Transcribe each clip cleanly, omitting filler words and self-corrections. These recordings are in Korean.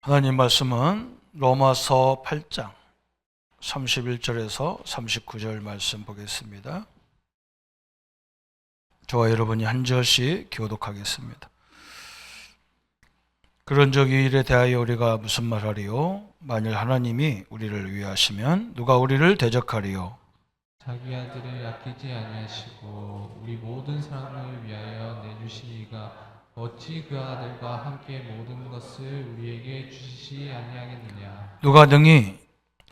하나님 말씀은 로마서 8장 31절에서 39절 말씀 보겠습니다. 저와 여러분이 한 절씩 교독하겠습니다. 그런 적 이 일에 대하여 우리가 무슨 말하리요? 만일 하나님이 우리를 위하시면 누가 우리를 대적하리요? 자기 아들을 아끼지 아니하시고 우리 모든 사람을 위하여 내주시니가 어찌 그 아들과 함께 모든 것을 우리에게 주시지 아니하겠느냐. 누가 능히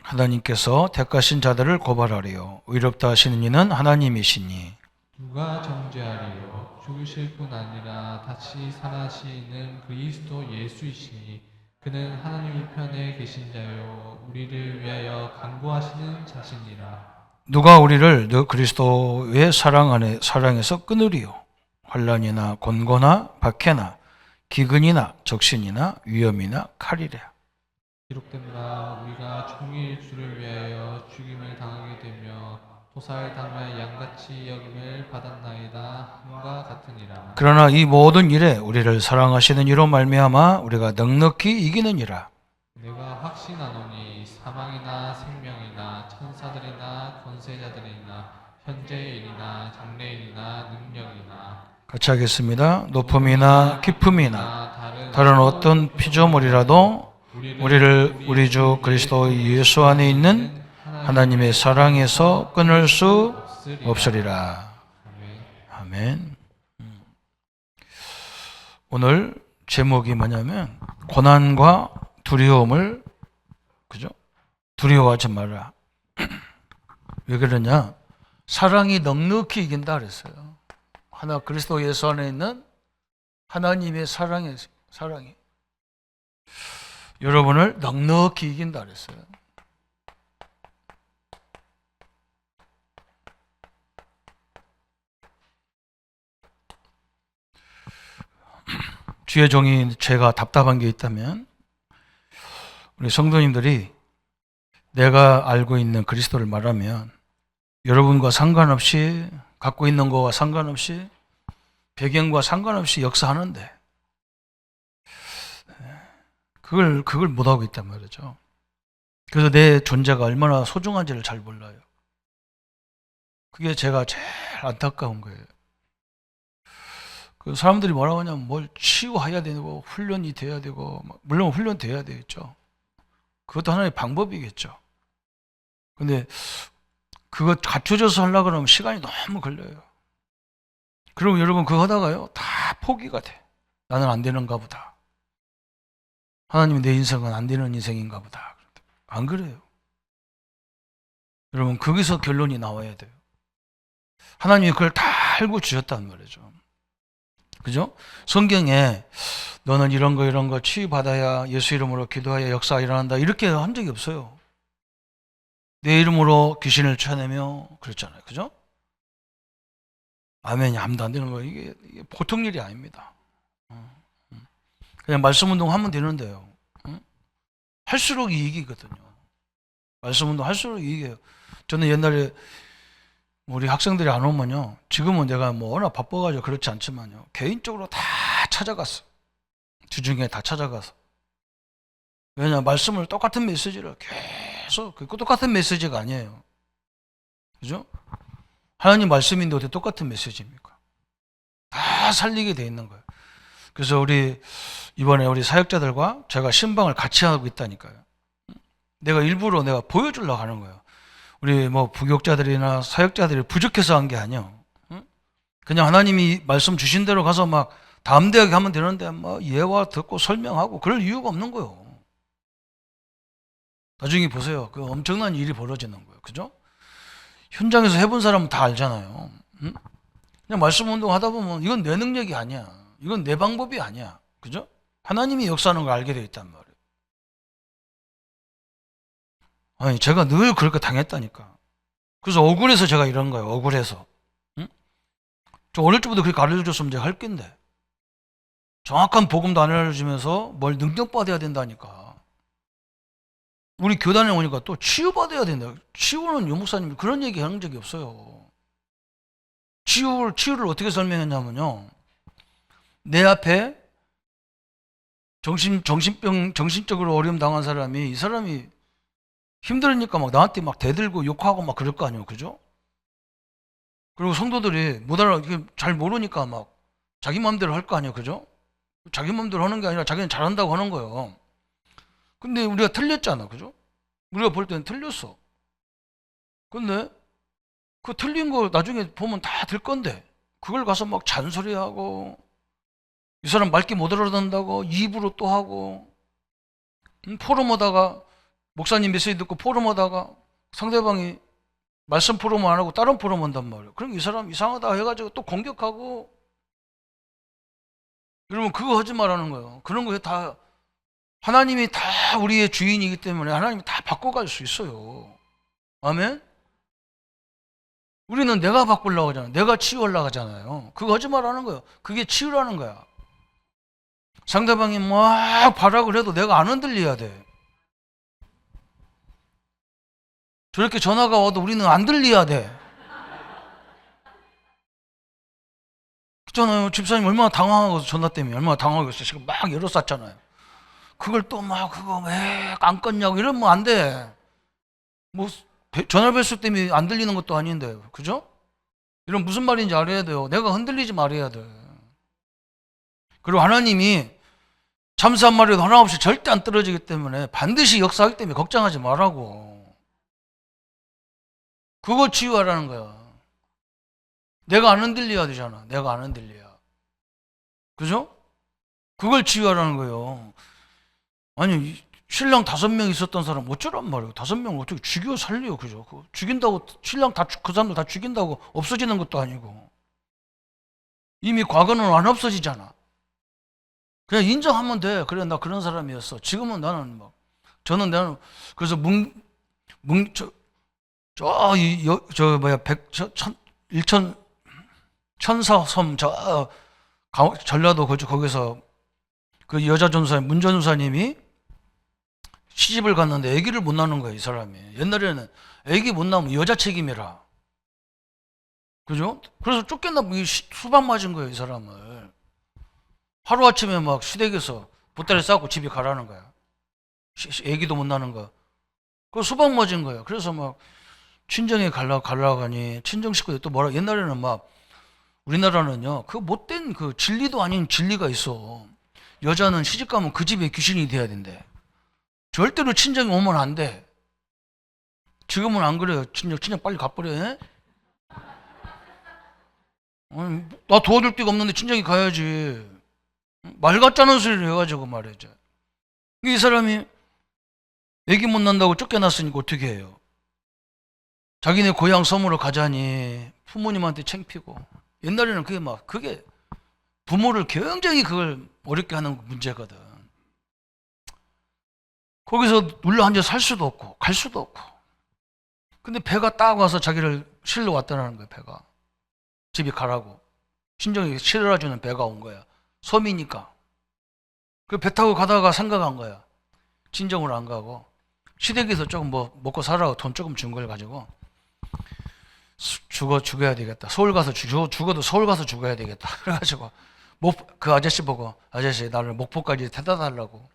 하나님께서 택하신 자들을 고발하리요? 의롭다 하시는 이는 하나님이시니 누가 정죄하리요. 죽으실 뿐 아니라 다시 살아시는 그리스도 예수이시니 그는 하나님 우편에 계신 자요 우리를 위하여 간구하시는 자시니라. 누가 우리를 그리스도의 사랑에서 끊으리요? 환난이나 곤고나 박해나 기근이나 적신이나 위험이나 칼이랴. 기록된 바 우리가 종일 주를 위하여 죽임을 당하게 되며 도살당할 양같이 여김을 받았나이다 함과 같으니라. 그러나 이 모든 일에 우리를 사랑하시는 이로 말미암아 우리가 넉넉히 이기느니라. 내가 확신하노니 사망이나 생명이나 천사들이나 권세자들이나 현재일이나 장래일이나 능력이나 같이 하겠습니다. 높음이나 깊음이나 다른 어떤 피조물이라도 우리를 우리 주 그리스도 예수 안에 있는 하나님의 사랑에서 끊을 수 없으리라. 아멘. 오늘 제목이 뭐냐면 고난과 두려움을 두려워하지 마라. 왜 그러냐? 사랑이 넉넉히 이긴다 그랬어요. 하나 그리스도 예수 안에 있는 하나님의 사랑이 여러분을 넉넉히 이긴다 그랬어요. 주의 종이 제가 답답한 게 있다면 우리 성도님들이 내가 알고 있는 그리스도를 말하면 여러분과 상관없이 갖고 있는 거와 상관없이 배경과 상관없이 역사하는데 그걸 못하고 있단 말이죠. 그래서 내 존재가 얼마나 소중한지를 잘 몰라요. 그게 제가 제일 안타까운 거예요. 그 사람들이 뭐라고 하냐면 뭘 치유해야 되고 훈련이 돼야 되고 물론 훈련 돼야 되겠죠. 그것도 하나의 방법이겠죠. 근데 그거 갖춰져서 하려고 그러면 시간이 너무 걸려요. 그럼 여러분 그거 하다가요 다 포기가 돼. 나는 안 되는가 보다. 하나님이 내 인생은 안 되는 인생인가 보다. 안 그래요. 여러분 거기서 결론이 나와야 돼요. 하나님이 그걸 다 알고 주셨단 말이죠. 그죠? 성경에 너는 이런 거 치유받아야 예수 이름으로 기도하여 역사가 일어난다 이렇게 한 적이 없어요. 내 이름으로 귀신을 쫓아내며 그랬잖아요. 그죠? 아멘이 아무도 안 되는 거예요. 이게 보통 일이 아닙니다. 그냥 말씀 운동 하면 되는데요. 할수록 이익이거든요. 말씀 운동 할수록 이익이에요. 저는 옛날에 우리 학생들이 안 오면요. 지금은 내가 뭐 워낙 바빠가지고 그렇지 않지만요. 개인적으로 다 찾아갔어. 주중에 다 찾아가서. 왜냐 말씀을 똑같은 메시지를 계속 그 똑같은 메시지가 아니에요. 그죠? 하나님 말씀인데 어떻게 똑같은 메시지입니까? 다 살리게 돼 있는 거예요. 그래서 이번에 우리 사역자들과 제가 신방을 같이 하고 있다니까요. 내가 일부러 보여주려고 하는 거예요. 우리 뭐 부교육자들이나 사역자들이 부족해서 한 게 아니에요. 그냥 하나님이 말씀 주신 대로 가서 막 담대하게 하면 되는데 뭐 예화 듣고 설명하고 그럴 이유가 없는 거예요. 나중에 보세요. 그 엄청난 일이 벌어지는 거예요. 그죠? 현장에서 해본 사람은 다 알잖아요. 그냥 말씀 운동 하다 보면 이건 내 능력이 아니야. 이건 내 방법이 아니야. 그죠? 하나님이 역사하는 걸 알게 되어 있단 말이에요. 아니, 제가 늘 그렇게 당했다니까. 그래서 억울해서 제가 이런 거예요. 억울해서. 응? 저 어릴 때부터 그렇게 가르쳐줬으면 제가 할 낀데. 정확한 복음도 안 알려주면서 뭘 능력받아야 된다니까. 우리 교단에 오니까 또 치유받아야 된다. 치유는 유목사님이 그런 얘기 하는 적이 없어요. 치유를 어떻게 설명했냐면요. 내 앞에 정신적으로 어려움 당한 사람이, 이 사람이 힘들으니까 막 나한테 막 대들고 욕하고 막 그럴 거 아니에요. 그죠? 그리고 성도들이 잘 모르니까 막 자기 마음대로 할 거 아니에요. 그죠? 자기 마음대로 하는 게 아니라 자기는 잘한다고 하는 거예요. 근데 우리가 틀렸잖아. 그죠? 우리가 볼 때는 틀렸어. 근데 그 틀린 거 나중에 보면 다 될 건데, 그걸 가서 막 잔소리하고, 이 사람 말귀 못 알아듣는다고 입으로 또 하고, 포럼하다가 목사님 메시지 듣고 포럼하다가 상대방이 말씀 포럼 안 하고 다른 포럼 한단 말이에요. 그럼 이 사람 이상하다 해가지고 또 공격하고. 여러분, 그거 하지 말라는 거예요. 그런 거 다 하나님이 다 우리의 주인이기 때문에 하나님이 다 바꿔갈 수 있어요. 아멘? 우리는 내가 바꾸려고 하잖아요. 내가 치유하려고 하잖아요. 그거 하지 말라는 거예요. 그게 치유라는 거야. 상대방이 막 발악을 해도 내가 안 흔들려야 돼. 저렇게 전화가 와도 우리는 안 들려야 돼. 그렇잖아요. 집사님 얼마나 당황하고 전화 때문에 얼마나 당황하겠어요. 지금 막 열어쌌잖아요. 그걸 또 막 그거 왜 안 껐냐고 이러면 안 돼. 뭐 전화 벨수 때문에 안 들리는 것도 아닌데, 그죠? 이런 무슨 말인지 알아야 돼요. 내가 흔들리지 말아야 돼. 그리고 하나님이 잠수 한 마리도 하나 없이 절대 안 떨어지기 때문에 반드시 역사하기 때문에 걱정하지 말라고. 그거 치유하라는 거야. 내가 안 흔들려야 되잖아. 내가 안 흔들려야. 그죠? 그걸 치유하라는 거예요. 아니, 신랑 5명 있었던 사람 어쩌란 말이에요. 5명을 어떻게 죽여 살려. 그죠? 죽인다고 신랑 그 사람들 다 죽인다고 없어지는 것도 아니고. 이미 과거는 안 없어지잖아. 그냥 인정하면 돼. 그래, 나 그런 사람이었어. 지금은 나는 나는 그래서 천사섬 전라도 거기서 그 여자 전사님, 문 전사님이 시집을 갔는데 아기를 못 낳는 거예요, 이 사람이. 옛날에는 아기 못 낳으면 여자 책임이라. 그죠? 그래서 쫓겨나 수박 맞은 거예요, 이 사람을. 하루아침에 막 시댁에서 보따리 싸고 집에 가라는 거야. 아기도 못 낳는 거. 그 수박 맞은 거예요. 그래서 막 친정에 가려고 하니 친정 식구들 또 뭐라, 옛날에는 막 우리나라는요, 그 못된 그 진리도 아닌 진리가 있어. 여자는 시집 가면 그 집에 귀신이 돼야 된대. 절대로 친정에 오면 안 돼. 지금은 안 그래요. 친정 빨리 가버려. 해? 아니, 나 도와줄 데가 없는데 친정에 가야지. 말 같자는 소리를 해가지고 말이죠. 이 사람이 애기 못 낳는다고 쫓겨났으니까 어떻게 해요? 자기네 고향 섬으로 가자니 부모님한테 창피고. 옛날에는 그게 부모를 굉장히 그걸 어렵게 하는 문제거든. 거기서 눌러 앉아 살 수도 없고 갈 수도 없고. 근데 배가 딱 와서 자기를 실러 왔다는 거야. 배가 집에 가라고 친정이 실어주는 배가 온 거야. 섬이니까. 그 배 타고 가다가 생각한 거야. 친정으로 안 가고 시댁에서 조금 뭐 먹고 살라고 돈 조금 준 걸 가지고 죽어야 되겠다. 서울 가서 죽어도 서울 가서 죽어야 되겠다. 그래가지고 그 아저씨 보고, 아저씨 나를 목포까지 태다 달라고.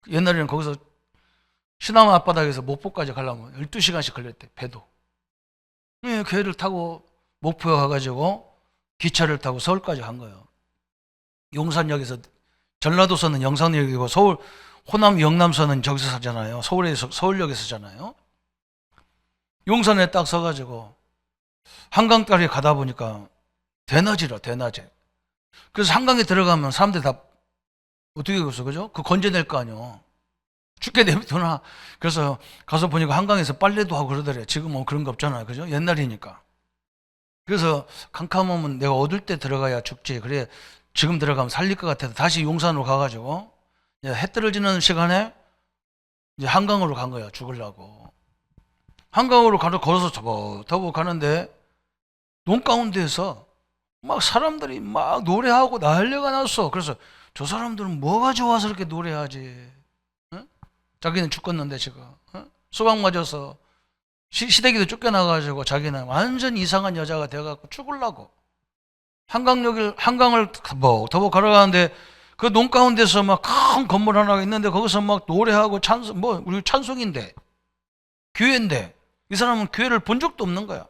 옛날에는 거기서 시남 앞바닥에서 목포까지 가려면 12시간씩 걸렸대, 배도. 배를 타고 목포에 가가지고 기차를 타고 서울까지 간 거예요. 용산역에서, 전라도선은 영산역이고 호남 영남선은 저기서 사잖아요. 서울역에서 사잖아요. 용산에 딱 서가지고 한강가에 가다 보니까 대낮에. 그래서 한강에 들어가면 사람들이 다 어떻게 했어, 그죠? 건져낼 거 아니요. 죽게 내비두나. 그래서 가서 보니까 한강에서 빨래도 하고 그러더래. 지금은 그런 거 없잖아요, 그죠? 옛날이니까. 그래서 캄캄하면 내가 어둘 때 들어가야 죽지. 그래, 지금 들어가면 살릴 것 같아서 다시 용산으로 가가지고 해 떨어지는 시간에 이제 한강으로 간 거야, 죽으려고. 한강으로 걸어서 더보 가는데 논 가운데에서 막 사람들이 막 노래하고 난리가 났어. 그래서 저 사람들은 뭐가 좋아서 이렇게 노래하지? 응? 자기는 죽겠는데 지금 수박 맞아서 시댁에도 쫓겨나가지고 자기는 완전 이상한 여자가 돼갖고 죽으려고 한강을 더보 걸어가는데 그 논 가운데서 막 큰 건물 하나가 있는데 거기서 막 노래하고 찬송, 우리 찬송인데, 교회인데, 이 사람은 교회를 본 적도 없는 거야.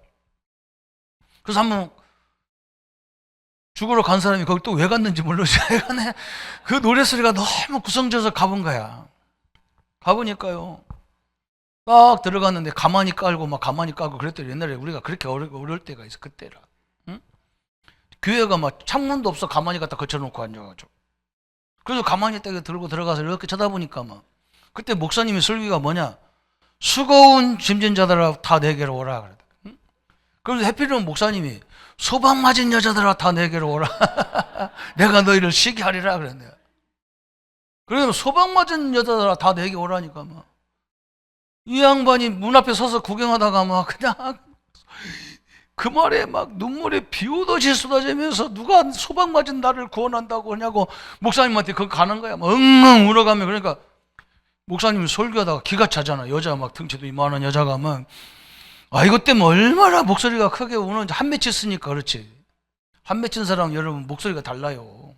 그래서 한번 죽으러 간 사람이 거기 또 왜 갔는지 모르지. 그 노래소리가 너무 구성져서 가본 거야. 가보니까요, 딱 들어갔는데 가만히 깔고 막 가만히 깔고 그랬더니 옛날에 우리가 그렇게 어려울 때가 있어. 그때라. 응? 교회가 막 창문도 없어. 가만히 갖다 거쳐놓고 앉아가지고. 그래서 가만히 딱 들고 들어가서 이렇게 쳐다보니까 막 그때 목사님의 설교가 뭐냐, 수고운 짐진 자들아 다 내게로 오라 그랬다. 응? 그래서 해필이면 목사님이 소방 맞은 여자들아 다 내게로 오라. 내가 너희를 쉬게 하리라 그랬네요. 그래서 소방 맞은 여자들아 다 내게 오라니까 막 이 양반이 문 앞에 서서 구경하다가 막 그냥 그 말에 막 눈물이 비 오듯이 쏟아지면서 누가 소방 맞은 나를 구원한다고 하냐고 목사님한테 거기 가는 거야. 막 엉엉 울어가며. 그러니까 목사님이 설교하다가 기가 차잖아. 여자 막 등치도 이만한 여자가 막, 이것 때문에 얼마나 목소리가 크게 우는지. 한 맺혔 쓰니까 그렇지. 한 맺힌 사람 여러분 목소리가 달라요.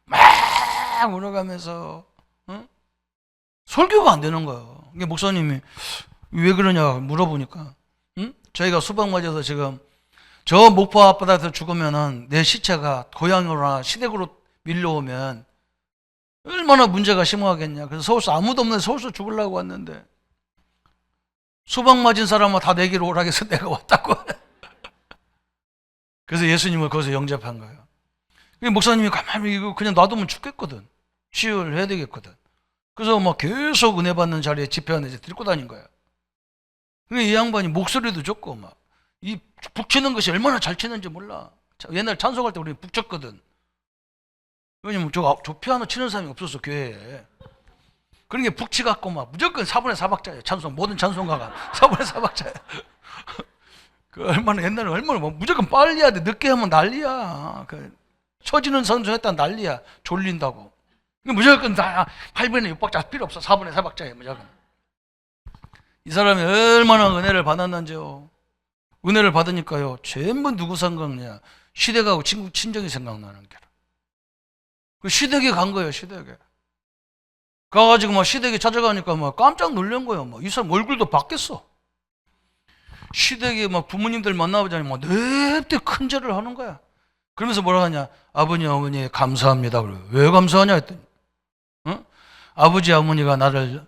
막 울어가면서 설교가 안 되는 거예요. 이게 목사님이 왜 그러냐 물어보니까, 저희가 수박 맞아서 지금 저 목포 앞바다에서 죽으면은 내 시체가 고향으로나 시댁으로 밀려오면 얼마나 문제가 심하겠냐. 그래서 서울서 아무도 없는데 서울서 죽으려고 왔는데 수박 맞은 사람은 다 내게로 오라 해서 내가 왔다고. 그래서 예수님을 거기서 영접한 거예요. 목사님이 가만히 이거 그냥 놔두면 죽겠거든. 치유를 해야 되겠거든. 그래서 막 계속 은혜 받는 자리에 집회 안에 데리고 다닌 거야. 이 양반이 목소리도 좋고 막 이 북치는 것이 얼마나 잘 치는지 몰라. 옛날 찬송할 때 우리 북쳤거든. 왜냐면 저 피아노 치는 사람이 없었어 교회에. 그러니까 북치 갖고 막 무조건 4분의 4박자예요. 찬송 모든 찬송가가 4분의 4박자예요. 그 얼마나 옛날에 얼마나 뭐 무조건 빨리 해야 돼. 늦게 하면 난리야. 그 처지는 선수했다 난리야. 졸린다고. 무조건 다 8분의 6박자 필요 없어. 4분의 4박자예요 무조건. 이 사람이 얼마나 은혜를 받았는지요. 은혜를 받으니까요, 전부 누구 생각나냐? 시댁하고 친정이 생각나는 게라. 그 시댁에 간 거예요, 시댁에. 가가지고 막 시댁에 찾아가니까 막 깜짝 놀란 거예요. 막 이 사람 얼굴도 바뀌었어. 시댁에 막 부모님들 만나보자니 막 냅대 큰 절을 하는 거야. 그러면서 뭐라 하냐? 아버님, 어머니 감사합니다. 그래. 왜 감사하냐 했더니, 아버지, 어머니가 나를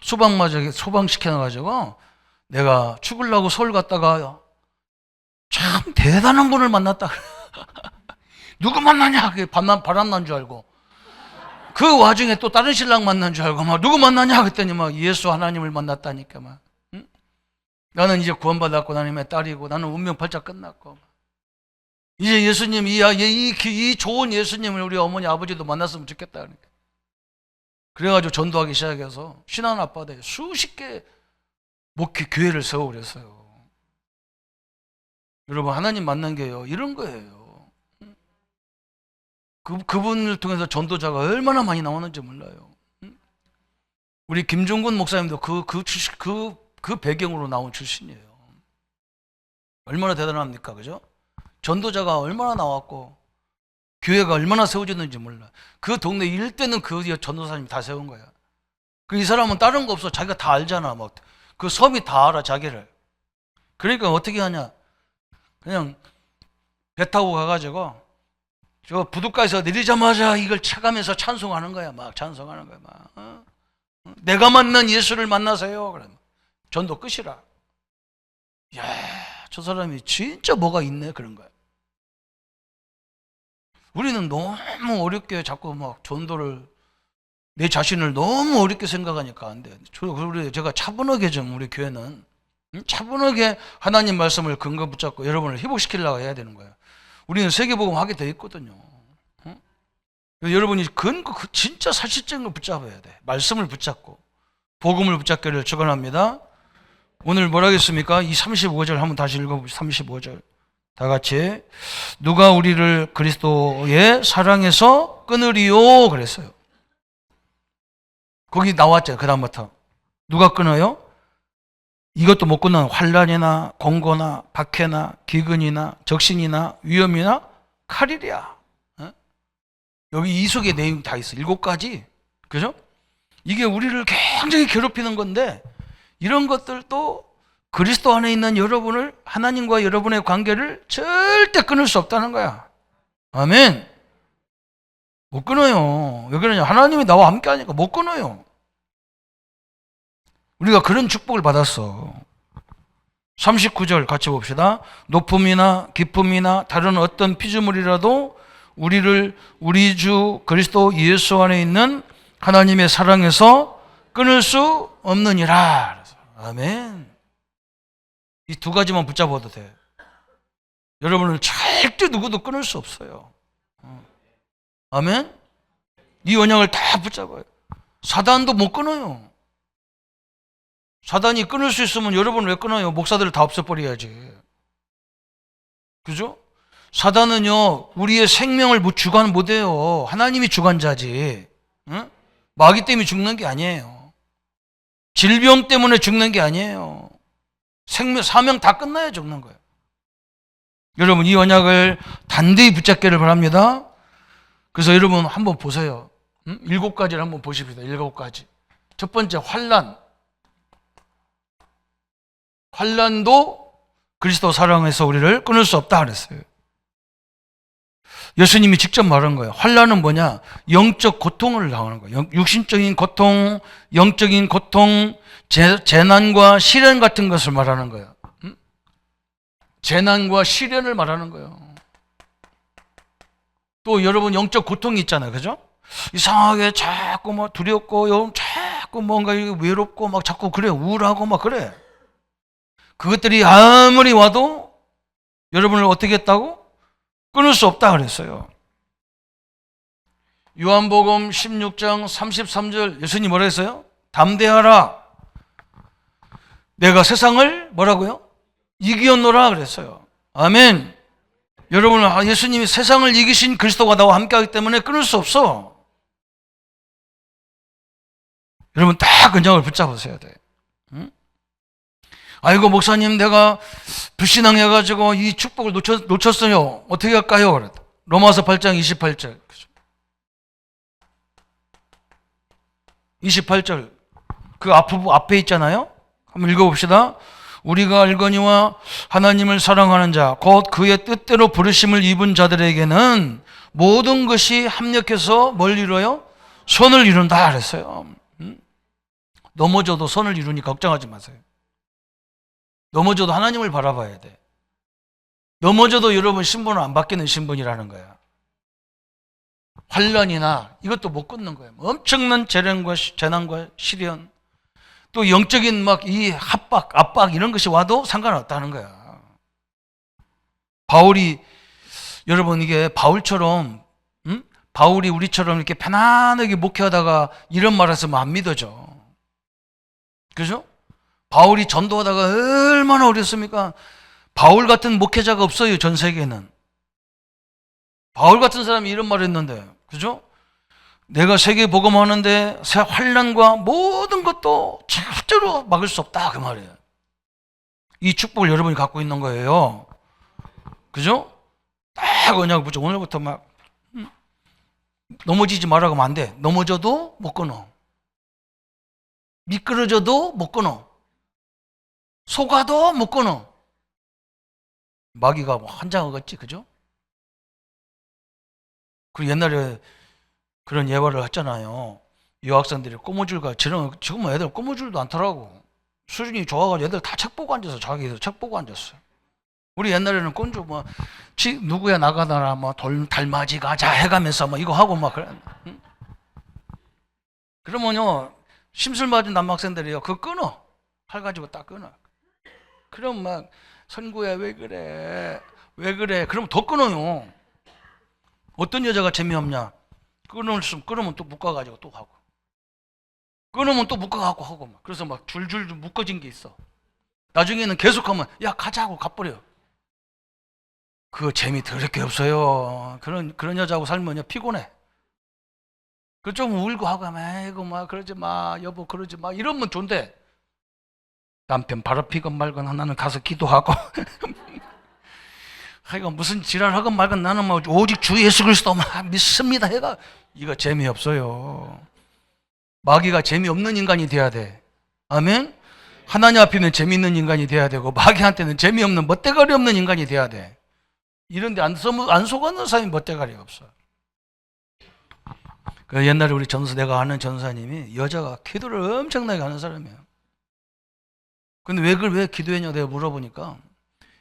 소방시켜놔가지고 내가 죽으려고 서울 갔다가 참 대단한 분을 만났다. 누구 만나냐? 바람 난 줄 알고. 그 와중에 또 다른 신랑 만난 줄 알고 막 누구 만나냐? 그랬더니 막 예수 하나님을 만났다니까 막. 응? 나는 이제 구원받았고 하나님의 딸이고 나는 운명 팔자 끝났고. 이제 예수님, 이 좋은 예수님을 우리 어머니 아버지도 만났으면 좋겠다. 그러니까. 그래가지고 전도하기 시작해서 신안 앞바다에 수십 개 교회를 세우고 그랬어요. 여러분 하나님 만난 게요 이런 거예요. 그분을 통해서 전도자가 얼마나 많이 나오는지 몰라요. 우리 김종근 목사님도 그 배경으로 나온 출신이에요. 얼마나 대단합니까, 그죠? 전도자가 얼마나 나왔고 교회가 얼마나 세워졌는지 몰라. 그 동네 일대는 그 전도사님이 다 세운 거야. 이 사람은 다른 거 없어. 자기가 다 알잖아. 막 그 섬이 다 알아 자기를. 그러니까 어떻게 하냐? 그냥 배 타고 가가지고 저 부둣가에서 내리자마자 이걸 쳐가면서 찬송하는 거야. 막 찬송하는 거야. 막 내가 만난 예수를 만나세요. 그러면 전도 끝이라. 야, 저 사람이 진짜 뭐가 있네 그런 거야. 우리는 너무 어렵게 자꾸 막 전도를 내 자신을 너무 어렵게 생각하니까 안 돼. 제가 차분하게 좀 우리 교회는 차분하게 하나님 말씀을 근거 붙잡고 여러분을 회복시키려고 해야 되는 거예요. 우리는 세계복음 하게 돼 있거든요. 여러분이 진짜 사실적인 걸 붙잡아야 돼. 말씀을 붙잡고 복음을 붙잡기를 축원합니다. 오늘 뭐라 했습니까? 이 35절 한번 다시 읽어보시죠. 35절 다 같이 누가 우리를 그리스도의 사랑에서 끊으리요 그랬어요. 거기 나왔죠. 그 다음부터 누가 끊어요? 이것도 못 끊는 환난이나 공고나 박해나 기근이나 적신이나 위험이나 칼이랴. 여기 이속의 내용 다 있어. 7가지. 그죠? 이게 우리를 굉장히 괴롭히는 건데 이런 것들도 그리스도 안에 있는 여러분을, 하나님과 여러분의 관계를 절대 끊을 수 없다는 거야. 아멘. 못 끊어요. 왜 그러냐? 하나님이 나와 함께 하니까 못 끊어요. 우리가 그런 축복을 받았어. 39절 같이 봅시다. 높음이나 깊음이나 다른 어떤 피조물이라도 우리를 우리 주 그리스도 예수 안에 있는 하나님의 사랑에서 끊을 수 없느니라. 아멘. 이 2가지만 붙잡아도 돼. 여러분을 절대 누구도 끊을 수 없어요. 아멘. 이 언약을 다 붙잡아요. 사단도 못 끊어요. 사단이 끊을 수 있으면 여러분 왜 끊어요? 목사들을 다 없애버려야지. 그죠? 사단은요, 우리의 생명을 주관 못해요. 하나님이 주관자지. 응? 마귀 때문에 죽는 게 아니에요. 질병 때문에 죽는 게 아니에요. 생명, 사명 다 끝나야 죽는 거예요. 여러분, 이 언약을 단대히 붙잡기를 바랍니다. 그래서 여러분 한번 보세요. 7가지를 한번 보십시다. 7가지. 첫 번째, 환난도 그리스도 사랑에서 우리를 끊을 수 없다 그랬어요. 예수님이 직접 말한 거예요. 환난은 뭐냐? 영적 고통을 당하는 거예요. 육신적인 고통, 영적인 고통, 재난과 시련 같은 것을 말하는 거예요. 재난과 시련을 말하는 거예요. 또 여러분 영적 고통이 있잖아요. 그죠? 이상하게 자꾸 막 두렵고 자꾸 뭔가 외롭고 막 자꾸 그래. 우울하고 막 그래. 그것들이 아무리 와도 여러분을 어떻게 했다고? 끊을 수 없다 그랬어요. 요한복음 16장 33절 예수님 뭐라 했어요? 담대하라. 내가 세상을 뭐라고요? 이기었노라 그랬어요. 아멘. 여러분, 예수님이 세상을 이기신 그리스도가 나와 함께하기 때문에 끊을 수 없어. 여러분 딱 언약을 붙잡으셔야 돼. 응? 아이고 목사님 내가 불신앙해가지고 이 축복을 놓쳤어요. 어떻게 할까요? 그랬다. 로마서 8장 28절 28절 그 앞에 있잖아요. 한번 읽어봅시다. 우리가 알거니와 하나님을 사랑하는 자 곧 그의 뜻대로 부르심을 입은 자들에게는 모든 것이 합력해서 뭘 이뤄요? 선을 이룬다 그랬어요. 넘어져도 선을 이루니까 걱정하지 마세요. 넘어져도 하나님을 바라봐야 돼. 넘어져도 여러분 신분은 안 바뀌는 신분이라는 거야. 환난이나 이것도 못 끊는 거예요. 엄청난 재난과 시련, 또 영적인 막 이 압박 이런 것이 와도 상관없다는 거야. 바울이 여러분 이게 바울처럼 바울이 우리처럼 이렇게 편안하게 목회하다가 이런 말 했으면 안 믿어져. 그죠? 바울이 전도하다가 얼마나 어렵습니까? 바울 같은 목회자가 없어요, 전 세계에는. 바울 같은 사람이 이런 말을 했는데, 그죠? 내가 세계 복음하는데 환난과 모든 것도 절대로 막을 수 없다 그 말이에요. 이 축복을 여러분이 갖고 있는 거예요. 그죠? 딱 언약을 붙여. 오늘부터 막 넘어지지 말라고 하면 안 돼. 넘어져도 못 끊어. 미끄러져도 못 끊어. 속아도 못 끊어. 마귀가 환장하겠지, 그죠? 그리고 옛날에 그런 예화를 했잖아요. 여학생들이 꼬무줄과 지금 애들 꼬무줄도 않더라고. 수준이 좋아가지고 애들 다 책 보고 앉아서 자기들 책 보고 앉았어요. 우리 옛날에는 꼰주 누구야 나가다라 달맞이 가자 해가면서 이거 하고 막 그래. 응? 그러면요 심술 맞은 남학생들이요 그거 끊어. 칼 가지고 딱 끊어. 그럼 막 선구야 왜 그래 그러면 더 끊어요. 어떤 여자가 재미없냐? 끊으면 또 묶어가지고 또 하고, 끊으면 또 묶어가고 하고 막. 그래서 막 줄줄 묶어진 게 있어. 나중에는 계속하면 야 가자고 가버려. 그거 재미 더럽게 없어요. 그런 여자하고 살면요 피곤해. 그 좀 울고 하고 아이고 막 그러지 마 여보 그러지 마 이러면 좋은데 남편 바로 피건 말건 하나는 가서 기도하고 하여간 무슨 지랄하건 말건 나는 뭐 오직 주 예수 그리스도만 믿습니다 해가 이거 재미없어요. 마귀가 재미없는 인간이 돼야 돼. 아멘. 하나님 앞에는 재미있는 인간이 돼야 되고 마귀한테는 재미없는 멋대가리 없는 인간이 돼야 돼. 이런데 안 속았는 사람이 멋대가리가 없어. 그 옛날에 우리 내가 아는 전사님이 여자가 기도를 엄청나게 하는 사람이에요. 근데 왜 기도했냐 내가 물어보니까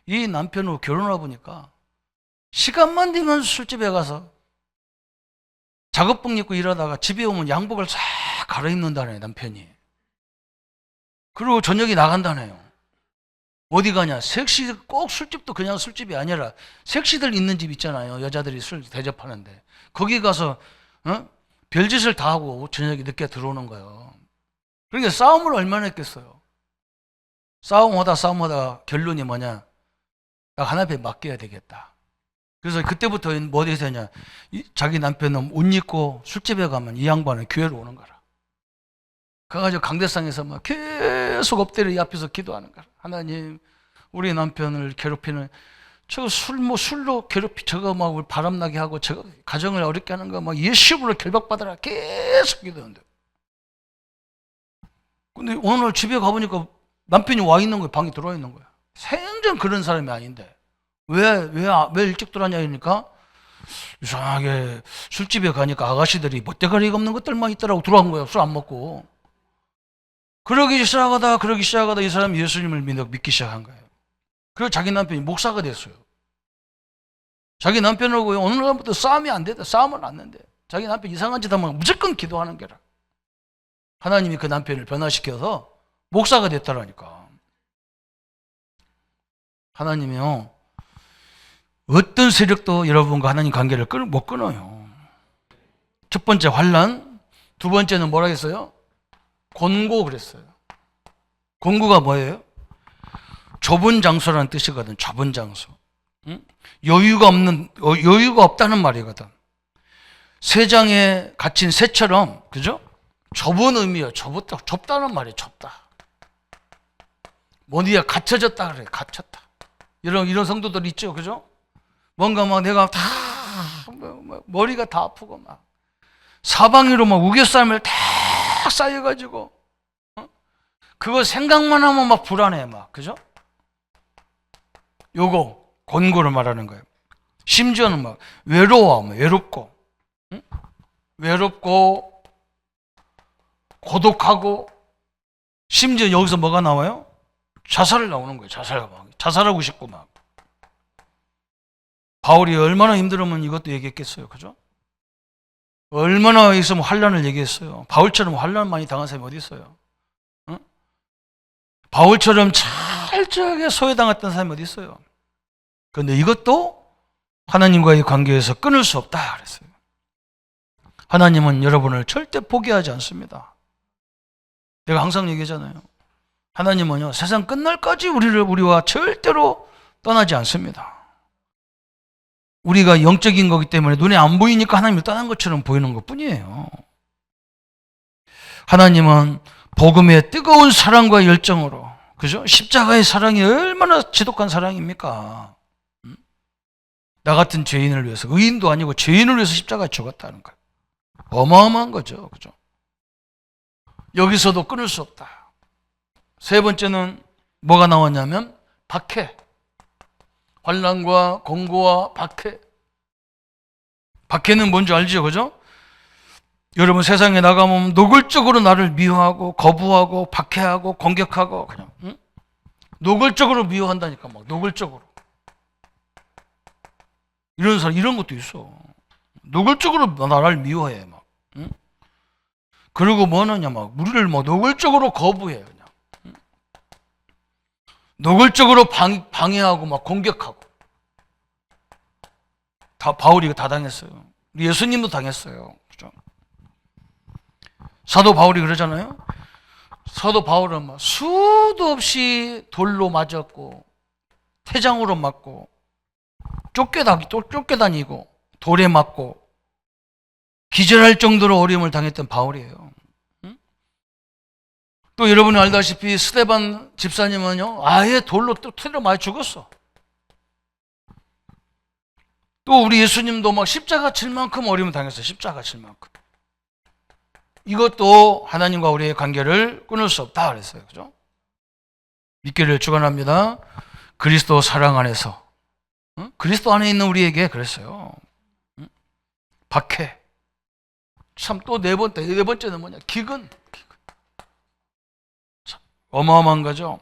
이 남편하고 결혼하고 보니까 시간만 되면 술집에 가서 작업복 입고 일하다가 집에 오면 양복을 싹 갈아입는다네 남편이. 그리고 저녁에 나간다네요. 어디 가냐? 꼭 술집도 그냥 술집이 아니라 섹시들 있는 집 있잖아요. 여자들이 술 대접하는데 거기 가서 별짓을 다 하고 저녁에 늦게 들어오는 거예요. 그러니까 싸움을 얼마나 했겠어요. 싸움하다 결론이 뭐냐? 나 하나님께 맡겨야 되겠다. 그래서 그때부터 뭐 되냐? 자기 남편은 옷 입고 술집에 가면 이 양반은 교회로 오는 거라. 가가지고 강대상에서 막 계속 엎드려 이 앞에서 기도하는 거라. 하나님, 우리 남편을 괴롭히는 저거 술로 저거 막 바람나게 하고 저거 가정을 어렵게 하는 거 막 예수로 결박받아라. 계속 기도하는데. 근데 오늘 집에 가보니까 남편이 와 있는 거야. 방에 들어와 있는 거야. 생전 그런 사람이 아닌데. 왜 일찍 들어왔냐 하니까 이상하게 술집에 가니까 아가씨들이 멋대가리가 없는 것들만 있더라고 들어간 거야. 술 안 먹고. 그러기 시작하다 이 사람이 예수님을 믿기 시작한 거예요. 그리고 자기 남편이 목사가 됐어요. 자기 남편하고 어느 날부터 싸움이 안 된다. 싸움은 안 난대. 자기 남편 이상한 짓 하면 무조건 기도하는 게라. 하나님이 그 남편을 변화시켜서 목사가 됐다라니까. 하나님이요. 어떤 세력도 여러분과 하나님 관계를 못 끊어요. 첫 번째 환난, 두 번째는 뭐라 했어요? 곤고 그랬어요. 곤고가 뭐예요? 좁은 장소라는 뜻이거든. 좁은 장소. 응? 여유가 없다는 말이거든. 새장에 갇힌 새처럼, 그죠? 좁은 의미예요. 좁다는 말이에요. 좁다. 어디야 갇혀졌다 그래. 갇혔다. 이런 성도들 있죠, 그죠? 뭔가 막 내가 다 머리가 다 아프고 막 사방으로 막 우겨싸임을 다 쌓여가지고 그거 생각만 하면 막 불안해 막 그죠? 요거 곤고를 말하는 거예요. 심지어는 막 외롭고 응? 외롭고 고독하고 심지어 여기서 뭐가 나와요? 자살을 나오는 거예요. 자살하고 싶고 막. 바울이 얼마나 힘들으면 이것도 얘기했겠어요. 그죠? 얼마나 있으면 환난을 얘기했어요. 바울처럼 환난 많이 당한 사람이 어디 있어요? 응? 바울처럼 철저하게 소외당했던 사람이 어디 있어요? 그런데 이것도 하나님과의 관계에서 끊을 수 없다 그랬어요. 하나님은 여러분을 절대 포기하지 않습니다. 내가 항상 얘기하잖아요. 하나님은요 세상 끝날까지 우리와 절대로 떠나지 않습니다. 우리가 영적인 거기 때문에 눈에 안 보이니까 하나님을 떠난 것처럼 보이는 것뿐이에요. 하나님은 복음의 뜨거운 사랑과 열정으로, 그죠? 십자가의 사랑이 얼마나 지독한 사랑입니까? 나 같은 죄인을 위해서, 의인도 아니고 죄인을 위해서 십자가에 죽었다는 거예요. 어마어마한 거죠, 그죠? 여기서도 끊을 수 없다. 세 번째는 뭐가 나왔냐면 박해. 환난과 공고와 박해. 박해는 뭔지 알죠, 그죠? 여러분 세상에 나가면 노골적으로 나를 미워하고 거부하고 박해하고 공격하고 그냥 응? 노골적으로 미워한다니까 막 노골적으로 이런 사람 이런 것도 있어. 노골적으로 나를 미워해 막. 응? 그리고 뭐느냐 막 우리를 뭐 노골적으로 거부해 그냥. 응? 노골적으로 방해하고 막 공격하고. 바울이 다 당했어요. 예수님도 당했어요. 그죠? 사도 바울이 그러잖아요. 사도 바울은 막 수도 없이 돌로 맞았고 태장으로 맞고 쫓겨다니고 돌에 맞고 기절할 정도로 어려움을 당했던 바울이에요. 응? 또 여러분이 알다시피 스데반 집사님은요 아예 돌로 또 테러 많이 죽었어. 또 우리 예수님도 막 십자가 칠 만큼 어려움 당했어요. 십자가 칠 만큼. 이것도 하나님과 우리의 관계를 끊을 수 없다 그랬어요. 그죠? 믿기를 축원합니다. 그리스도 사랑 안에서, 그리스도 안에 있는 우리에게 그랬어요. 박해. 참 또 네 번째는 뭐냐? 기근. 참 어마어마한 거죠.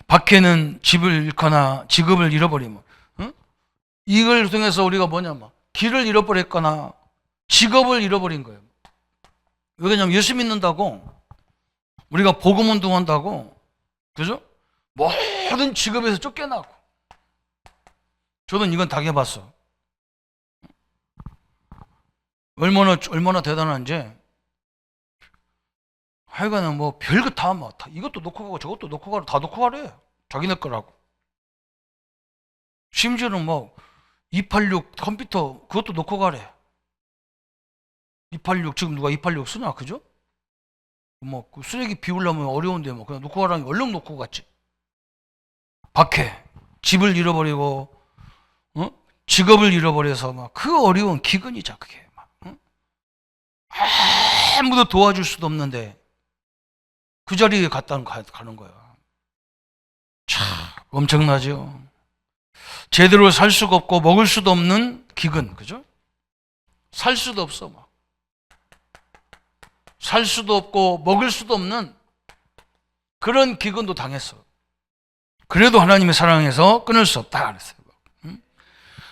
박해는 집을 잃거나 직업을 잃어버리면, 이걸 통해서 우리가 뭐냐, 막 길을 잃어버렸거나 직업을 잃어버린 거예요. 왜냐면 예수 믿는다고 우리가 복음 운동한다고, 그죠? 모든 직업에서 쫓겨나고. 저는 이건 당해봤어. 얼마나 대단한지. 하여간은 뭐 별거 다 막 다 이것도 놓고 가고 저것도 놓고 가고 다 놓고 가래. 자기네 거라고. 심지어는 뭐 286 컴퓨터 그것도 놓고 가래. 286 지금 누가 286 쓰나, 그죠? 뭐 그 쓰레기 비우려면 어려운데 뭐 그냥 놓고 가라니 얼른 놓고 갔지. 박해, 집을 잃어버리고, 직업을 잃어버려서 막 그 어려운 기근이자 그게 막, 아무도 도와줄 수도 없는데 그 자리에 가는 거야. 참 엄청나죠. 제대로 살 수가 없고 먹을 수도 없는 기근, 그죠? 살 수도 없어 막. 살 수도 없고 먹을 수도 없는 그런 기근도 당했어. 그래도 하나님의 사랑에서 끊을 수 없다 그랬어요.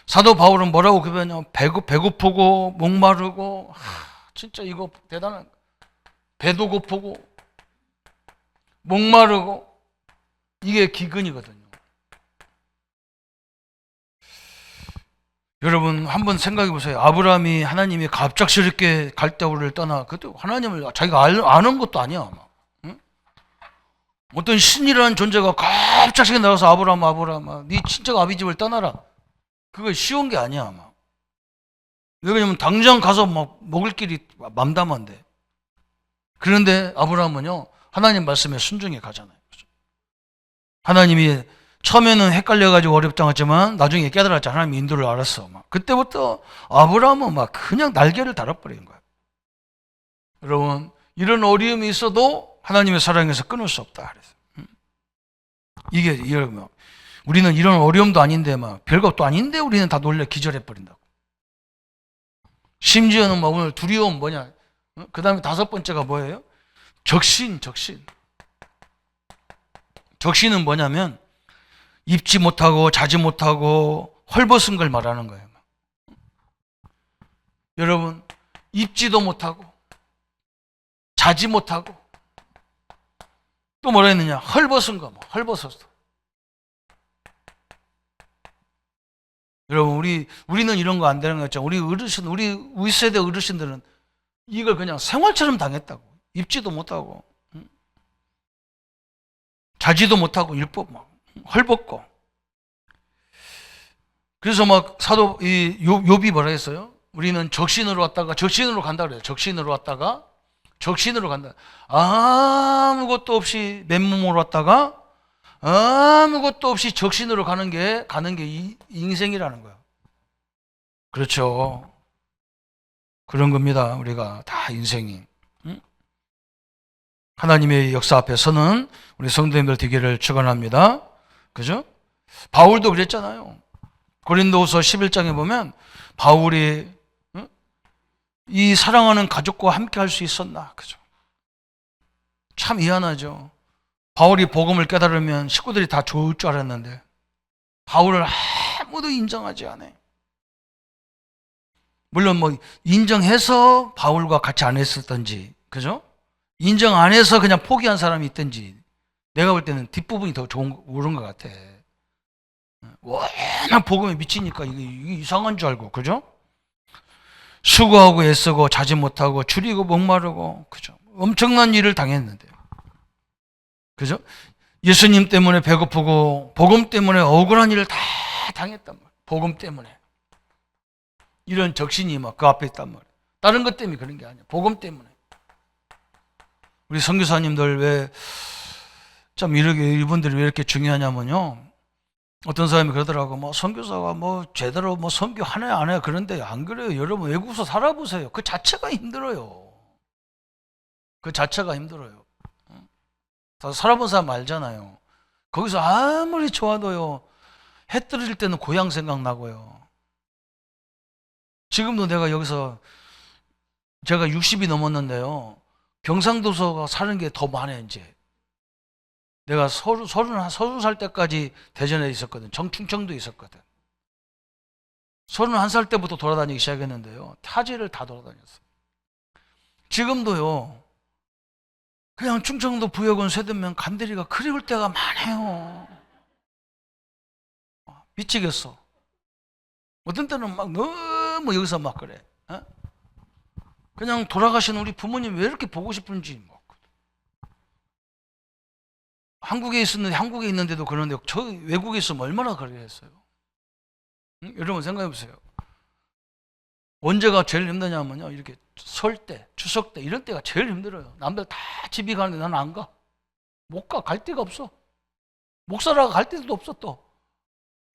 사도 바울은 뭐라고 표현하냐면 배고프고 목마르고, 진짜 이거 대단한, 배도 고프고 목마르고, 이게 기근이거든요. 여러분 한번 생각해 보세요. 아브라함이 하나님이 갑작스럽게 갈대우를 떠나, 그때 하나님을 자기가 아는 것도 아니야 아마. 응? 어떤 신이라는 존재가 갑작스럽게 나와서 아브라함아 네 친척 아비집을 떠나라, 그거 쉬운 게 아니야 아마. 왜냐면 당장 가서 막 먹을 길이 만담한데. 그런데 아브라함은요 하나님 말씀에 순종해 가잖아요. 하나님이 처음에는 헷갈려가지고 어렵다했지만 나중에 깨달았죠. 하나님 인도를 알았어. 막 그때부터 아브라함은 막 그냥 날개를 달아버리는 거예요. 여러분 이런 어려움이 있어도 하나님의 사랑에서 끊을 수 없다 그랬어요. 이게 여러분, 우리는 이런 어려움도 아닌데 막 별것도 아닌데 우리는 다 놀래 기절해 버린다고. 심지어는 막 오늘 두려움 뭐냐? 그 다음에 다섯 번째가 뭐예요? 적신. 적신은 뭐냐면 입지 못하고 자지 못하고 헐벗은 걸 말하는 거예요. 여러분 입지도 못하고 자지 못하고 또 뭐라 했느냐? 헐벗은 거, 헐벗었어. 여러분 우리는 이런 거 안 되는 거 있죠. 우리 세대 어르신들은 이걸 그냥 생활처럼 당했다고. 입지도 못하고 자지도 못하고 율법 막 헐벗고. 그래서 막 사도 욥이 뭐라 했어요? 우리는 적신으로 왔다가 적신으로 간다 그래요. 적신으로 왔다가 적신으로 간다. 아무것도 없이 맨몸으로 왔다가 아무것도 없이 적신으로 가는 게 인생이라는 거예요. 그렇죠. 그런 겁니다. 우리가 다 인생이. 하나님의 역사 앞에 서는 우리 성도님들 되기를 축원합니다. 그죠? 바울도 그랬잖아요. 고린도후서 11장에 보면 바울이 이 사랑하는 가족과 함께 할 수 있었나? 그죠? 참 미안하죠. 바울이 복음을 깨달으면 식구들이 다 좋을 줄 알았는데 바울을 아무도 인정하지 않아요. 물론 뭐 인정해서 바울과 같이 안 했었던지, 그죠? 인정 안 해서 그냥 포기한 사람이 있든지, 내가 볼 때는 뒷부분이 더 옳은 것 같아. 워낙 복음에 미치니까 이게 이상한 줄 알고, 그죠? 수고하고 애쓰고 자지 못하고 줄이고 목마르고, 그죠? 엄청난 일을 당했는데, 그죠? 예수님 때문에 배고프고 복음 때문에 억울한 일을 다 당했단 말이에요. 복음 때문에. 이런 적신이 막 그 앞에 있단 말이에요. 다른 것 때문에 그런 게 아니야. 복음 때문에. 우리 선교사님들 왜 참 이분들이 왜 이렇게 중요하냐면요. 어떤 사람이 그러더라고. 뭐 선교사가 뭐 제대로 뭐 선교하네 안 해. 그런데 안 그래요. 여러분 외국에서 살아보세요. 그 자체가 힘들어요. 그 자체가 힘들어요. 다 살아본 사람 알잖아요. 거기서 아무리 좋아도요, 해 떨어질 때는 고향 생각나고요. 지금도 내가 여기서 제가 60이 넘었는데요, 경상도서 사는 게 더 많아요. 이제 내가 30살 때까지 대전에 있었거든. 충청도에 있었거든. 31살 때부터 돌아다니기 시작했는데요, 타지를 다 돌아다녔어요. 지금도요, 그냥 충청도 부여군 세대면 간대리가 그리울 때가 많아요. 미치겠어. 어떤 때는 막 너무 여기서 막 그래. 어? 그냥 돌아가신 우리 부모님 왜 이렇게 보고 싶은지. 뭐. 한국에 있는데도 그런데 저 외국에 있으면 얼마나 그래 했어요. 응? 여러분 생각해 보세요. 언제가 제일 힘드냐면요, 이렇게 설 때, 추석 때 이런 때가 제일 힘들어요. 남들 다 집이 가는데 나는 안 가. 못 가. 갈 데가 없어. 목사라가 갈 데도 없어 또.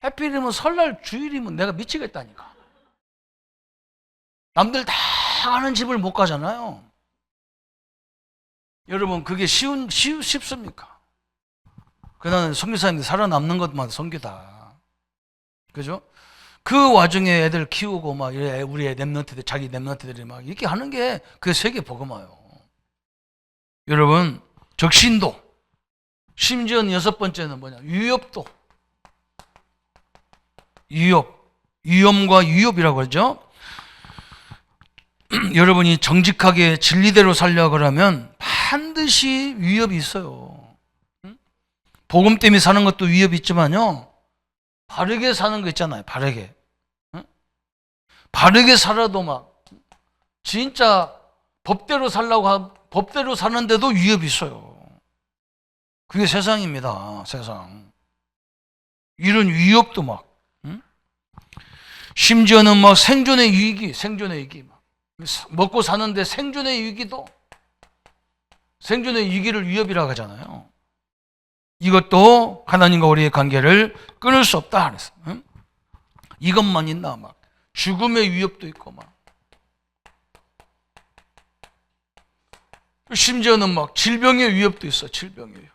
해필이면 설날 주일이면 내가 미치겠다니까. 남들 다 가는 집을 못 가잖아요. 여러분 그게 쉽습니까? 그나는 선교사님들 살아남는 것만 선교다. 그죠? 그 와중에 애들 키우고 막 우리 애 랩런트들 자기 랩런트들이 막 이렇게 하는 게 그게 세계 복음화요. 여러분 적신도, 심지어는 6번째는 뭐냐, 유업도. 유업과 유업이라고 그러죠. 여러분이 정직하게 진리대로 살려고 그러면 반드시 위협이 있어요. 복음 때문에 사는 것도 위협이 있지만요, 바르게 사는 거 있잖아요. 바르게 살아도 막 진짜 법대로 법대로 사는데도 위협이 있어요. 그게 세상입니다. 세상. 이런 위협도 막, 심지어는 막 생존의 위기 막. 먹고 사는데 생존의 위기도, 생존의 위기를 위협이라고 하잖아요. 이것도 하나님과 우리의 관계를 끊을 수 없다 그랬어. 응? 이것만 있나 막 죽음의 위협도 있고 막, 심지어는 막 질병의 위협도 있어. 질병의 위협.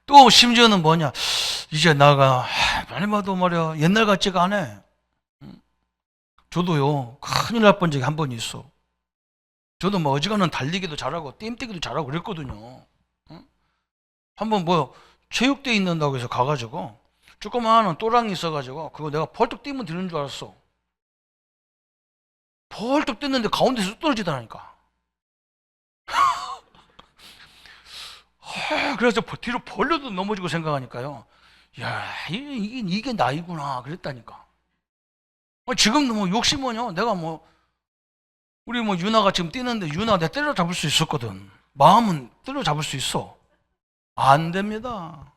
또 심지어는 뭐냐, 이제 나가 많이 봐도 말이야 옛날 같지가 않아. 저도요 큰일 날 뻔 적이 한 번 있어. 저도 뭐 어지간한 달리기도 잘하고 띠뛰기도 잘하고 그랬거든요. 한번 뭐 체육대회 있는다고 해서 가가지고 조그마한 또랑이 있어가지고 그거 내가 벌떡 뛰면 되는 줄 알았어. 벌떡 뛰는데 가운데서 뚝 떨어지더라니까. 그래서 뒤로 벌려도 넘어지고 생각하니까요, 야, 이게 나이구나 그랬다니까. 지금도 뭐 욕심은요, 내가 뭐 우리 뭐 유나가 지금 뛰는데 유나 내가 때려잡을 수 있었거든. 마음은 때려잡을 수 있어. 안 됩니다.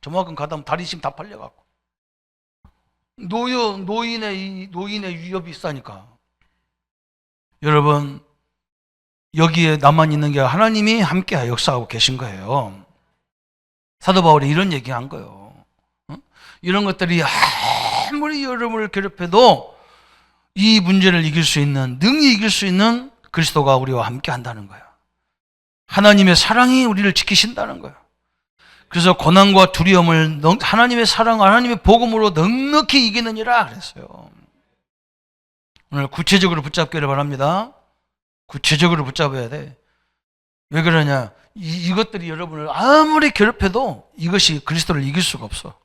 저만큼 가다 보면 다리 힘 다 팔려갖고. 노인의 위협이 있다니까. 여러분, 여기에 나만 있는 게 하나님이 함께 역사하고 계신 거예요. 사도 바울이 이런 얘기 한 거예요. 이런 것들이 아무리 여러분을 괴롭혀도 이 문제를 능히 이길 수 있는 그리스도가 우리와 함께 한다는 거예요. 하나님의 사랑이 우리를 지키신다는 거예요. 그래서 고난과 두려움을 하나님의 사랑, 하나님의 복음으로 넉넉히 이기느니라 그랬어요. 오늘 구체적으로 붙잡기를 바랍니다. 구체적으로 붙잡아야 돼. 왜 그러냐? 이것들이 여러분을 아무리 괴롭혀도 이것이 그리스도를 이길 수가 없어.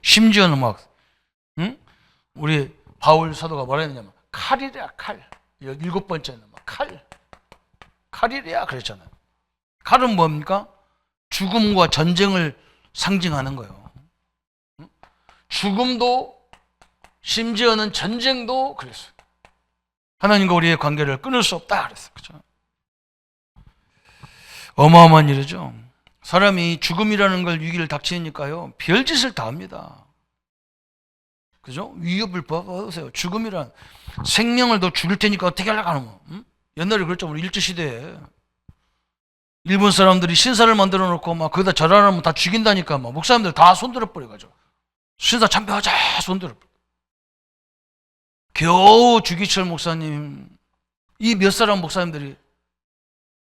심지어는 막, 우리 바울 사도가 뭐라 했냐면 칼이랴 칼. 7번째는 막 칼이랴 그랬잖아요. 칼은 뭡니까? 죽음과 전쟁을 상징하는 거예요. 죽음도 심지어는 전쟁도 그랬어요. 하나님과 우리의 관계를 끊을 수 없다 그랬어요. 그죠? 어마어마한 일이죠. 사람이 죽음이라는 걸 위기를 닥치니까요, 별짓을 다 합니다. 그죠? 위협을 받으세요. 죽음이란, 생명을 너 죽일 테니까 어떻게 하려고 하는 거. 옛날에 그랬죠. 우리 일제시대에 일본 사람들이 신사를 만들어 놓고 막 거기다 절하면 다 죽인다니까 막 목사님들 다 손들어 버려가지고 신사 참배하자 손들어 버려. 겨우 주기철 목사님 이 몇 사람 목사님들이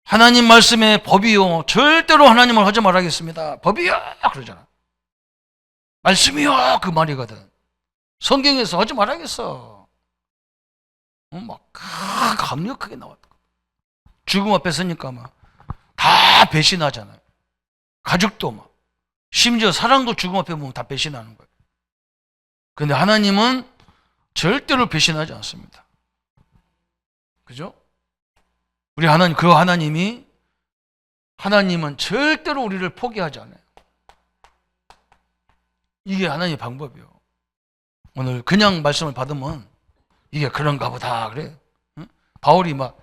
하나님 말씀의 법이요 절대로 하나님을 하지 말아야겠습니다. 법이요 그러잖아. 말씀이요 그 말이거든. 성경에서 하지 말아야겠어. 막 강력하게 나왔다. 죽음 앞에 서니까 막 다 배신하잖아요. 가족도 막 심지어 사랑도 죽음 앞에 보면 다 배신하는 거예요. 그런데 하나님은 절대로 배신하지 않습니다. 그죠? 우리 하나님, 그 하나님은 절대로 우리를 포기하지 않아요. 이게 하나님의 방법이에요. 오늘 그냥 말씀을 받으면 이게 그런가 보다 그래. 응? 바울이 막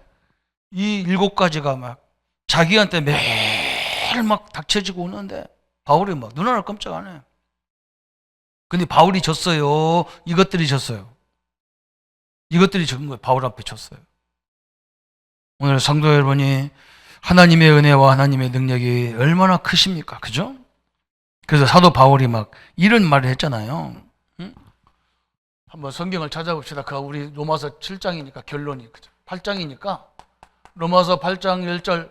이 7가지가 막 자기한테 매일 막 닥쳐지고 오는데 바울이 막 눈 하나 깜짝 안 해. 근데 바울이 졌어요. 이것들이 졌어요. 이것들이 적은 거예요. 바울 앞에 졌어요. 오늘 성도 여러분이 하나님의 은혜와 하나님의 능력이 얼마나 크십니까? 그죠? 그래서 사도 바울이 막 이런 말을 했잖아요. 응? 한번 성경을 찾아봅시다. 그 우리 로마서 7장이니까 결론이 그죠? 8장이니까 로마서 8장 1절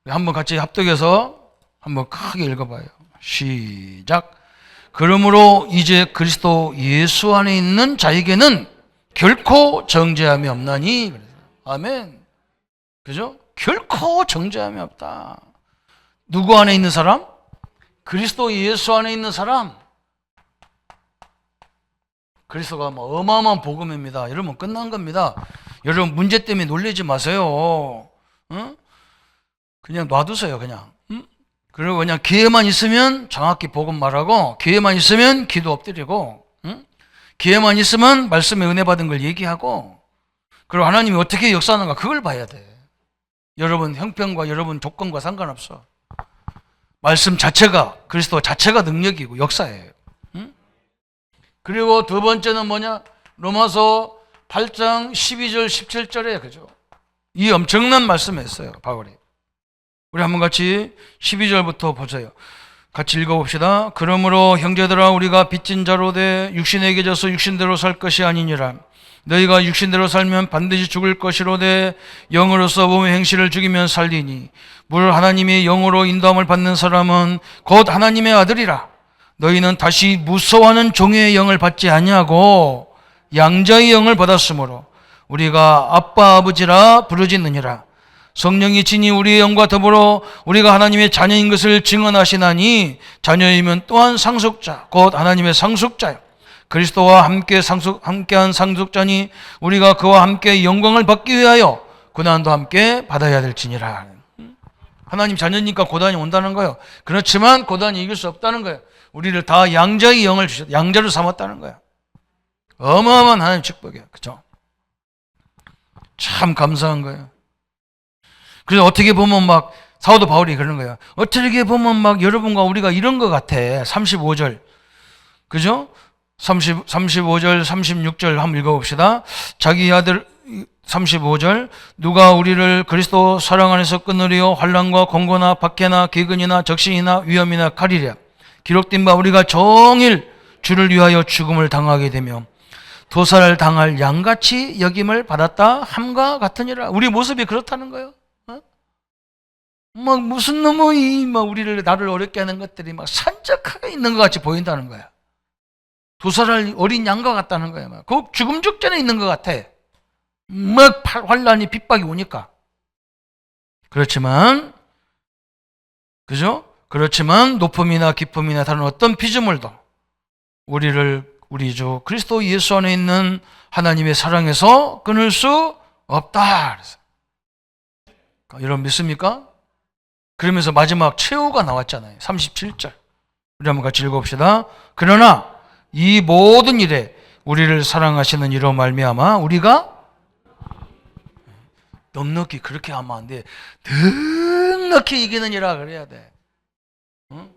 한번 같이 합독해서 한번 크게 읽어봐요. 시작. 그러므로 이제 그리스도 예수 안에 있는 자에게는 결코 정죄함이 없나니. 아멘. 그죠? 결코 정죄함이 없다. 누구 안에 있는 사람? 그리스도 예수 안에 있는 사람. 그리스도가 뭐 어마어마한 복음입니다. 여러분 끝난 겁니다. 여러분 문제 때문에 놀라지 마세요. 응? 그냥 놔두세요. 그냥. 응? 그리고 그냥 기회만 있으면 정확히 복음 말하고 기회만 있으면 기도 엎드리고 응? 기회만 있으면 말씀에 은혜 받은 걸 얘기하고 그리고 하나님이 어떻게 역사하는가 그걸 봐야 돼. 여러분 형편과 여러분 조건과 상관없어. 말씀 자체가 그리스도 자체가 능력이고 역사예요. 응? 그리고 두 번째는 뭐냐? 로마서 8장 12절 17절에 그죠? 이 엄청난 말씀을 했어요. 바울이. 우리 한번 같이 12절부터 보세요. 같이 읽어봅시다. 그러므로 형제들아 우리가 빚진 자로 돼 육신에게 져서 육신대로 살 것이 아니니라. 너희가 육신대로 살면 반드시 죽을 것이로되 영으로서 몸의 행실을 죽이면 살리니 물 하나님의 영으로 인도함을 받는 사람은 곧 하나님의 아들이라. 너희는 다시 무서워하는 종의 영을 받지 아니하고 양자의 영을 받았으므로 우리가 아빠 아버지라 부르짖느니라. 성령이 친히 우리의 영과 더불어 우리가 하나님의 자녀인 것을 증언하시나니 자녀이면 또한 상속자 곧 하나님의 상속자요 그리스도와 함께한 상속자니 우리가 그와 함께 영광을 받기 위하여 고난도 함께 받아야 될지니라. 하나님 자녀니까 고난이 온다는 거예요. 그렇지만 고난이 이길 수 없다는 거예요. 우리를 다 양자의 영을 주셨, 양자로 삼았다는 거예요. 어마어마한 하나님 축복이에요. 그렇죠? 참 감사한 거예요. 그래서 어떻게 보면 막 사도 바울이 그러는 거예요. 어떻게 보면 막 여러분과 우리가 이런 것 같아. 35절. 그죠? 35절, 36절 한번 읽어봅시다. 자기 아들 35절 누가 우리를 그리스도 사랑 안에서 끊으리요 환난과 공고나 박해나 기근이나 적신이나 위험이나 칼이랴. 기록된 바 우리가 종일 주를 위하여 죽음을 당하게 되며 도살을 당할 양같이 여김을 받았다 함과 같으니라. 우리 모습이 그렇다는 거예요. 막 무슨 놈의 막 우리를 나를 어렵게 하는 것들이 막 산적하게 있는 것 같이 보인다는 거야. 도살할 어린 양과 같다는 거야. 막 그 죽음 직전에 있는 것 같아. 막 환란이 핍박이 오니까. 그렇지만 그죠? 그렇지만 높음이나 기쁨이나 다른 어떤 피조물도 우리를 우리 주 그리스도 예수 안에 있는 하나님의 사랑에서 끊을 수 없다. 그래서. 여러분 믿습니까? 그러면서 마지막 최후가 나왔잖아요. 37절. 우리 한번 같이 읽어봅시다. 그러나 이 모든 일에 우리를 사랑하시는 이로 말미암아 우리가 넉넉히 그렇게 하면 안 돼. 넉넉히 이기느니라 그래야 돼. 응?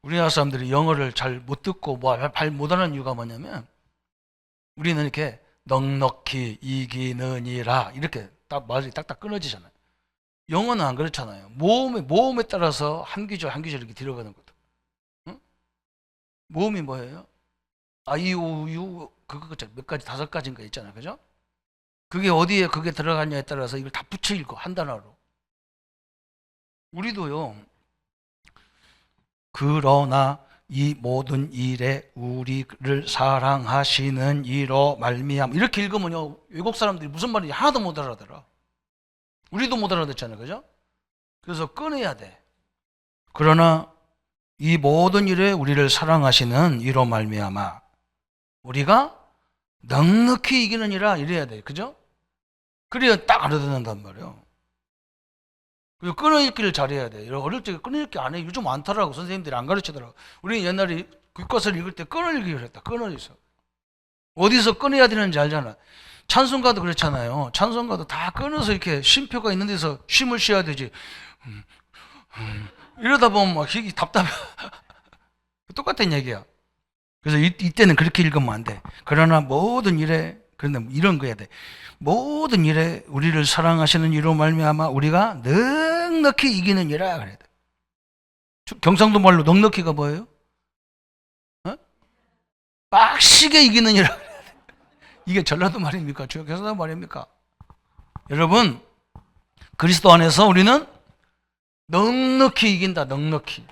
우리나라 사람들이 영어를 잘 못 듣고 잘 못하는 이유가 뭐냐면 우리는 이렇게 넉넉히 이기느니라. 이렇게 딱 말이 딱딱 끊어지잖아요. 영어는 안 그렇잖아요. 모음에 따라서 한 귀절 한 귀절 이렇게 들어가는 것도. 응? 모음이 뭐예요? 아이오유 그거 몇 가지 5가지인가 있잖아요. 그죠? 그게 어디에 그게 들어갔냐에 따라서 이걸 다 붙여 읽고 한 단어로. 우리도요. 그러나 이 모든 일에 우리를 사랑하시는 이로 말미암아 이렇게 읽으면요. 외국 사람들이 무슨 말인지 하나도 못 알아들어. 우리도 못 알아듣잖아요. 그죠? 그래서 끊어야 돼. 그러나 이 모든 일에 우리를 사랑하시는 이로 말미암아 우리가 넉넉히 이기느니라 이래야 돼. 그죠? 그래야 딱 알아듣는단 말이에요. 그리고 끊어읽기를 잘해야 돼. 어릴 때 끊어읽기 안 해. 요즘 많더라고. 선생님들이 안 가르치더라고. 우리는 옛날에 교과서를 읽을 때 끊어읽기를 했다. 끊어있어. 어디서 끊어야 되는지 알잖아. 찬송가도 그렇잖아요. 찬송가도 다 끊어서 이렇게 쉼표가 있는 데서 쉼을 쉬어야 되지. 이러다 보면 막 답답해. 똑같은 얘기야. 그래서 이때는 그렇게 읽으면 안 돼. 그러나 모든 일에, 그런데 이런 거 해야 돼. 모든 일에 우리를 사랑하시는 이로 말미암아 우리가 넉넉히 이기느니라 그래야 돼. 경상도 말로 넉넉히가 뭐예요? 어? 빡시게 이기느니라 그래야 돼. 이게 전라도 말입니까? 경상도 말입니까? 여러분, 그리스도 안에서 우리는 넉넉히 이긴다. 넉넉히.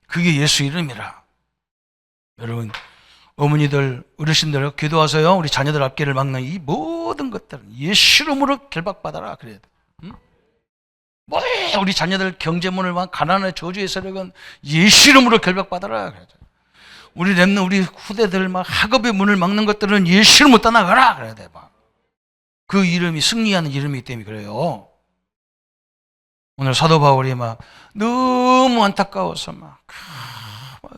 그게 예수 이름이라. 여러분, 어머니들, 어르신들 기도하세요. 우리 자녀들 앞길을 막는 이 모든 것들은 예수 이름으로 결박받아라 그래야 돼. 응? 뭐 우리 자녀들 경제문을 막 가난의 저주의 세력은 예수 이름으로 결박받아라 그래야 돼. 우리 랩는 우리 후대들 막 학업의 문을 막는 것들은 예수 이름으로 떠나가라 그래야 돼. 막. 그 이름이 승리하는 이름이기 때문에 그래요. 오늘 사도 바울이 막 너무 안타까워서 막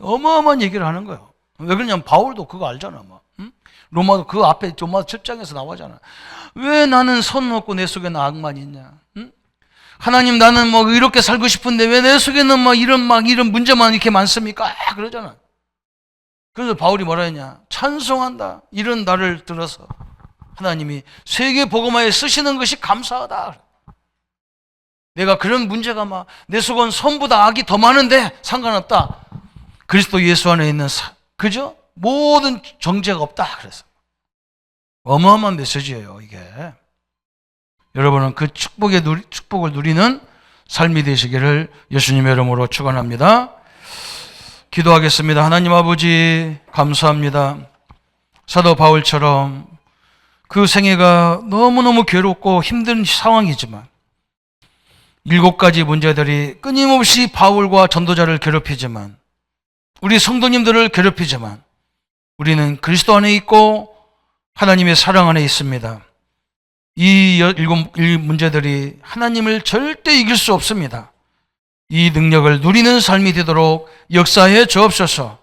어마어마한 얘기를 하는 거예요. 왜 그러냐면 바울도 그거 알잖아. 막. 응? 로마도 그 앞에 로마 7장에서 나오잖아. 왜 나는 선 없고 내 속에는 악만 있냐? 응? 하나님 나는 뭐 이렇게 살고 싶은데 왜 내 속에는 이런 문제만 이렇게 많습니까? 그러잖아. 그래서 바울이 뭐라 했냐? 찬송한다. 이런 나를 들어서 하나님이 세계 복음화에 쓰시는 것이 감사하다. 내가 그런 문제가 막 내 속은 선보다 악이 더 많은데 상관없다. 그리스도 예수 안에 있는 그죠? 모든 정죄가 없다. 그래서 어마어마한 메시지예요, 이게. 여러분은 그 축복을 누리는 삶이 되시기를 예수님의 이름으로 축원합니다. 기도하겠습니다. 하나님 아버지 감사합니다. 사도 바울처럼 그 생애가 너무너무 괴롭고 힘든 상황이지만 7가지 문제들이 끊임없이 바울과 전도자를 괴롭히지만 우리 성도님들을 괴롭히지만 우리는 그리스도 안에 있고 하나님의 사랑 안에 있습니다. 이 7 문제들이 하나님을 절대 이길 수 없습니다. 이 능력을 누리는 삶이 되도록 역사해 주옵소서.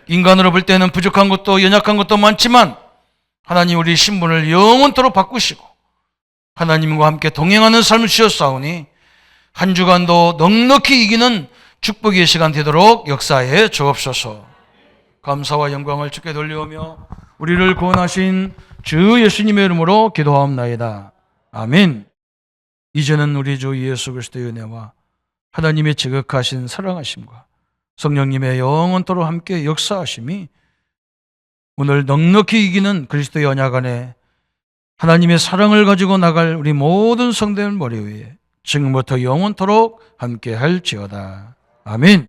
인간으로 볼 때는 부족한 것도 연약한 것도 많지만 하나님 우리 신분을 영원토록 바꾸시고 하나님과 함께 동행하는 삶을 주셨사오니 한 주간도 넉넉히 이기는 축복의 시간 되도록 역사해 주옵소서. 감사와 영광을 주께 돌려오며 우리를 구원하신 주 예수님의 이름으로 기도하옵나이다. 아멘. 이제는 우리 주 예수 그리스도의 은혜와 하나님의 지극하신 사랑하심과 성령님의 영원토록 함께 역사하심이 오늘 넉넉히 이기는 그리스도의 언약 안에 하나님의 사랑을 가지고 나갈 우리 모든 성도들 머리 위에 지금부터 영원토록 함께 할지어다. 아멘.